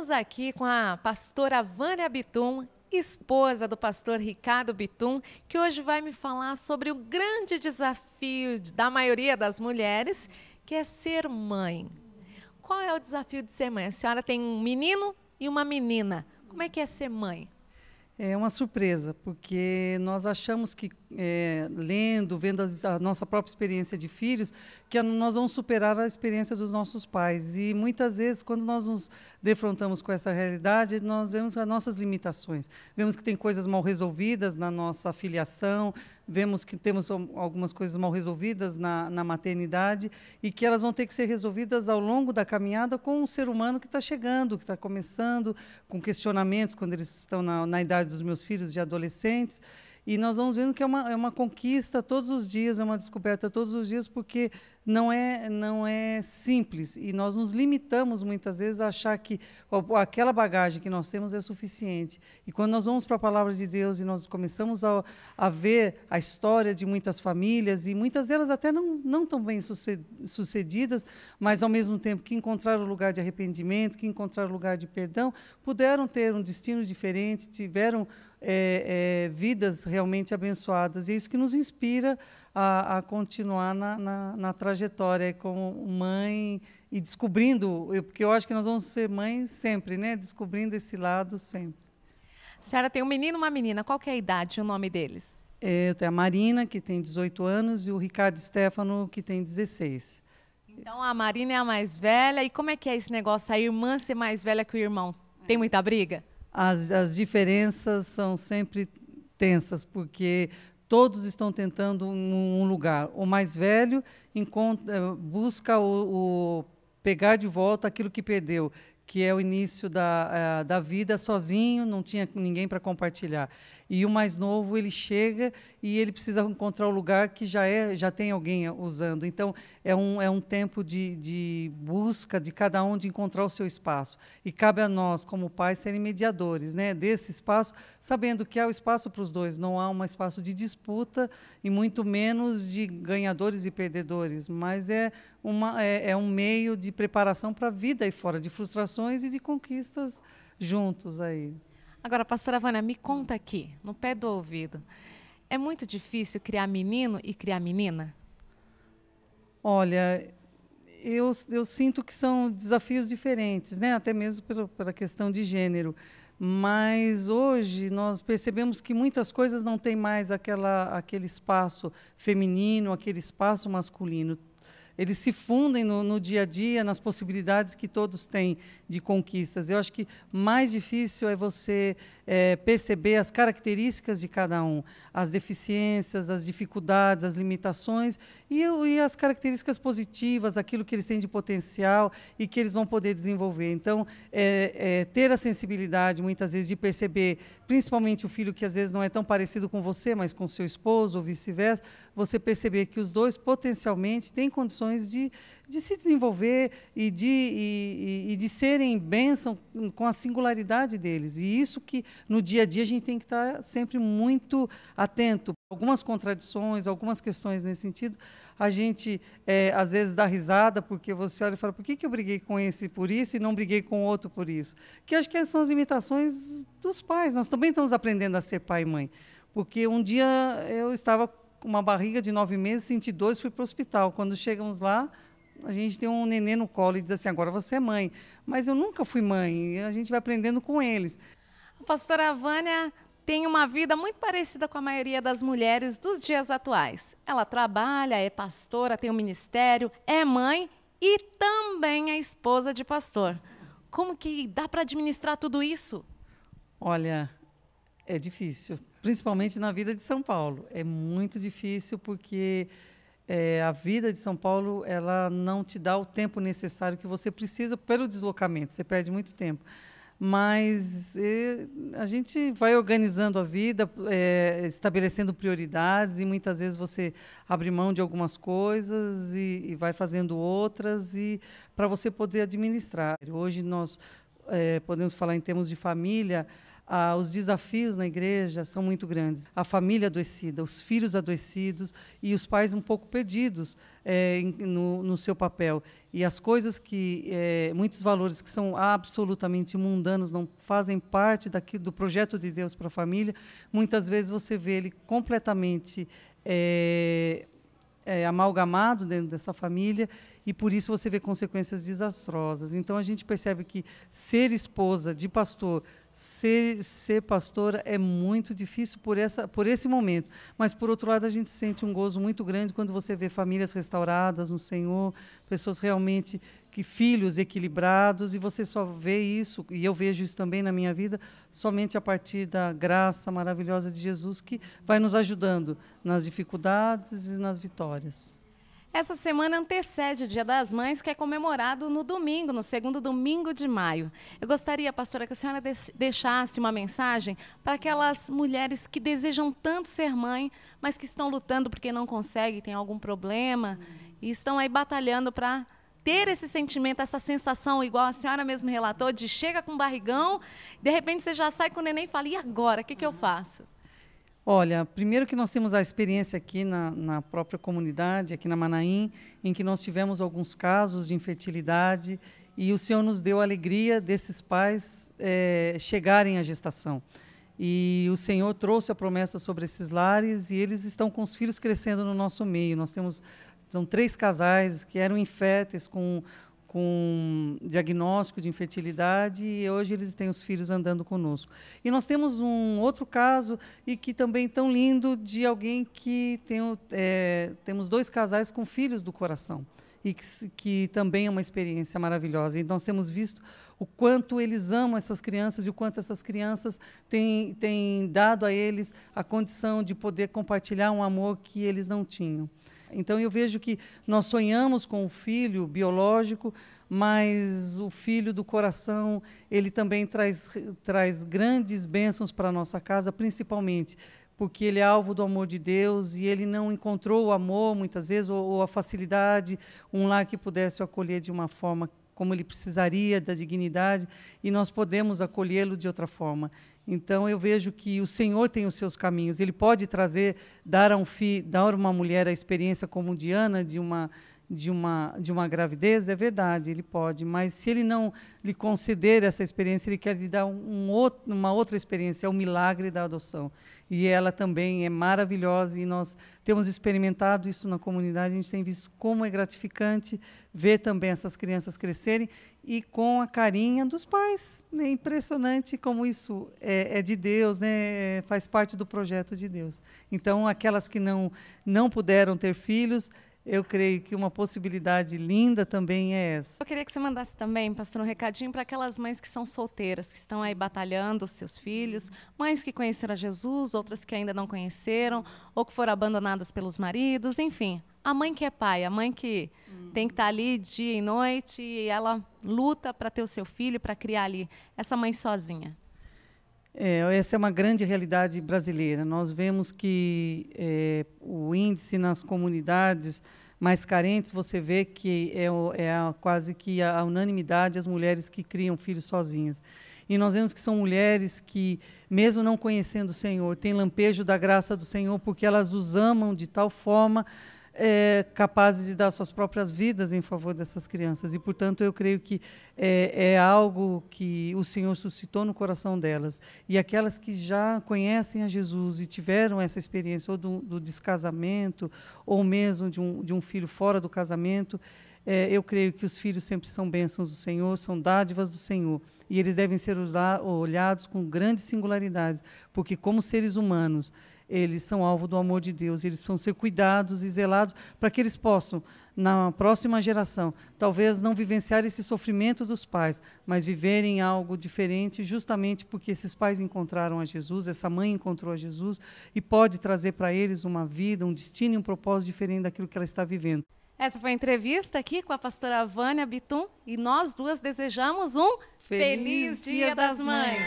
Estamos aqui com a pastora Vânia Bittum, esposa do pastor Ricardo Bittum, que hoje vai me falar sobre o grande desafio da maioria das mulheres, que é ser mãe. Qual é o desafio de ser mãe? A senhora tem um menino e uma menina. Como é que é ser mãe? É uma surpresa, porque nós achamos que, lendo, vendo a nossa própria experiência de filhos, que nós vamos superar a experiência dos nossos pais. E muitas vezes, quando nós nos defrontamos com essa realidade, nós vemos as nossas limitações. Vemos que tem coisas mal resolvidas na nossa filiação, vemos que temos algumas coisas mal resolvidas na maternidade e que elas vão ter que ser resolvidas ao longo da caminhada com um ser humano que está chegando, que está começando, com questionamentos quando eles estão na idade dos meus filhos, de adolescentes. E nós vamos vendo que é uma conquista todos os dias, é uma descoberta todos os dias, porque não é simples. E nós nos limitamos, muitas vezes, a achar que aquela bagagem que nós temos é suficiente. E quando nós vamos para a palavra de Deus e nós começamos a ver a história de muitas famílias, e muitas delas até não tão bem sucedidas, mas, ao mesmo tempo, que encontraram o lugar de arrependimento, que encontraram o lugar de perdão, puderam ter um destino diferente, tiveram vidas realmente abençoadas. E é isso que nos inspira a continuar na trajetória como mãe e descobrindo, porque eu acho que nós vamos ser mães sempre, né? Descobrindo esse lado sempre. A senhora tem um menino e uma menina. Qual que é a idade e o nome deles? Eu tenho a Marina, que tem 18 anos, e o Ricardo Stefano, que tem 16. Então, a Marina é a mais velha. E como é que é esse negócio, a irmã ser mais velha que o irmão? Tem muita briga? As diferenças são sempre tensas, porque todos estão tentando um lugar. O mais velho busca pegar de volta aquilo que perdeu, que é o início da vida sozinho, não tinha ninguém para compartilhar. E o mais novo, ele chega e ele precisa encontrar o lugar que já tem alguém usando. Então, é um tempo de busca de cada um de encontrar o seu espaço. E cabe a nós, como pais, serem mediadores, né, desse espaço, sabendo que há o espaço para os dois, não há um espaço de disputa e muito menos de ganhadores e perdedores, mas é um meio de preparação para a vida aí fora, de frustrações e de conquistas juntos aí. Agora, pastora Vânia, me conta aqui, no pé do ouvido. É muito difícil criar menino e criar menina? Olha, eu sinto que são desafios diferentes, né? Até mesmo pela questão de gênero. Mas hoje nós percebemos que muitas coisas não têm mais aquele espaço feminino, aquele espaço masculino. Eles se fundem no dia a dia, nas possibilidades que todos têm de conquistas. Eu acho que mais difícil é você perceber as características de cada um, as deficiências, as dificuldades, as limitações e as características positivas, aquilo que eles têm de potencial e que eles vão poder desenvolver. Então, ter a sensibilidade, muitas vezes, de perceber, principalmente o filho que às vezes não é tão parecido com você, mas com seu esposo ou vice-versa, você perceber que os dois potencialmente têm condições de se desenvolver e de serem bênção com a singularidade deles. E isso que, no dia a dia, a gente tem que estar sempre muito atento. Algumas contradições, algumas questões nesse sentido, a gente, às vezes, dá risada, porque você olha e fala, por que eu briguei com esse por isso e não briguei com o outro por isso? Que acho que são as limitações dos pais. Nós também estamos aprendendo a ser pai e mãe. Porque um dia eu estava com uma barriga de 9 meses, senti dores, fui para o hospital. Quando chegamos lá, a gente tem um neném no colo e diz assim, agora você é mãe. Mas eu nunca fui mãe, e a gente vai aprendendo com eles. A pastora Vânia tem uma vida muito parecida com a maioria das mulheres dos dias atuais. Ela trabalha, é pastora, tem um ministério, é mãe e também é esposa de pastor. Como que dá para administrar tudo isso? Olha, é difícil, principalmente na vida de São Paulo. É muito difícil porque a vida de São Paulo ela não te dá o tempo necessário que você precisa pelo deslocamento. Você perde muito tempo. Mas a gente vai organizando a vida, estabelecendo prioridades e muitas vezes você abre mão de algumas coisas e vai fazendo outras para você poder administrar. Hoje nós podemos falar em termos de família. os desafios na igreja são muito grandes. A família adoecida, os filhos adoecidos e os pais um pouco perdidos no seu papel. E as coisas muitos valores que são absolutamente mundanos, não fazem parte do projeto de Deus para a família, muitas vezes você vê ele completamente amalgamado dentro dessa família, e por isso você vê consequências desastrosas. Então a gente percebe que ser esposa de pastor, ser pastora é muito difícil por esse momento, mas por outro lado a gente sente um gozo muito grande quando você vê famílias restauradas no Senhor, pessoas realmente filhos equilibrados, e você só vê isso, e eu vejo isso também na minha vida, somente a partir da graça maravilhosa de Jesus, que vai nos ajudando nas dificuldades e nas vitórias. Essa semana antecede o Dia das Mães, que é comemorado no domingo, no segundo domingo de maio. Eu gostaria, pastora, que a senhora deixasse uma mensagem para aquelas mulheres que desejam tanto ser mãe, mas que estão lutando porque não conseguem, têm algum problema, e estão aí batalhando para ter esse sentimento, essa sensação, igual a senhora mesmo relatou, de chega com barrigão, de repente você já sai com o neném e fala, e agora, o que eu faço? Olha, primeiro que nós temos a experiência aqui na própria comunidade, aqui na Manaim, em que nós tivemos alguns casos de infertilidade, e o Senhor nos deu a alegria desses pais chegarem à gestação. E o Senhor trouxe a promessa sobre esses lares, e eles estão com os filhos crescendo no nosso meio. São 3 casais que eram inférteis com diagnóstico de infertilidade, e hoje eles têm os filhos andando conosco. E nós temos um outro caso, e que também tão lindo, de alguém que temos 2 casais com filhos do coração, e que também é uma experiência maravilhosa. E nós temos visto o quanto eles amam essas crianças e o quanto essas crianças têm dado a eles a condição de poder compartilhar um amor que eles não tinham. Então, eu vejo que nós sonhamos com o filho biológico, mas o filho do coração, ele também traz grandes bênçãos para a nossa casa, principalmente porque ele é alvo do amor de Deus, e ele não encontrou o amor, muitas vezes, ou a facilidade, um lar que pudesse o acolher de uma forma como ele precisaria, da dignidade, e nós podemos acolhê-lo de outra forma. Então, eu vejo que o Senhor tem os seus caminhos. Ele pode dar a uma mulher a experiência como Diana, de uma gravidez, é verdade, ele pode. Mas se ele não lhe conceder essa experiência, ele quer lhe dar uma outra experiência, é o milagre da adoção. E ela também é maravilhosa, e nós temos experimentado isso na comunidade, a gente tem visto como é gratificante ver também essas crianças crescerem, e com a carinha dos pais. É impressionante como isso é de Deus, né? Faz parte do projeto de Deus. Então, aquelas que não puderam ter filhos, eu creio que uma possibilidade linda também é essa. Eu queria que você mandasse também, pastor, um recadinho para aquelas mães que são solteiras, que estão aí batalhando os seus filhos, mães que conheceram a Jesus, outras que ainda não conheceram, ou que foram abandonadas pelos maridos, enfim. A mãe que é pai, a mãe que tem que estar ali dia e noite, e ela luta para ter o seu filho, para criar ali essa mãe sozinha. Essa é uma grande realidade brasileira. Nós vemos que o índice nas comunidades mais carentes, você vê que quase que a unanimidade, as mulheres que criam filhos sozinhas. E nós vemos que são mulheres que, mesmo não conhecendo o Senhor, têm lampejo da graça do Senhor, porque elas os amam de tal forma, capazes de dar suas próprias vidas em favor dessas crianças. E, portanto, eu creio que é algo que o Senhor suscitou no coração delas. E aquelas que já conhecem a Jesus e tiveram essa experiência, ou do descasamento, ou mesmo de um filho fora do casamento, eu creio que os filhos sempre são bênçãos do Senhor, são dádivas do Senhor. E eles devem ser olhados com grandes singularidades, porque, como seres humanos, eles são alvo do amor de Deus, eles precisam ser cuidados e zelados para que eles possam, na próxima geração, talvez não vivenciar esse sofrimento dos pais, mas viverem algo diferente, justamente porque esses pais encontraram a Jesus, essa mãe encontrou a Jesus, e pode trazer para eles uma vida, um destino e um propósito diferente daquilo que ela está vivendo. Essa foi a entrevista aqui com a pastora Vânia Bittum, e nós duas desejamos um Feliz Dia das Mães!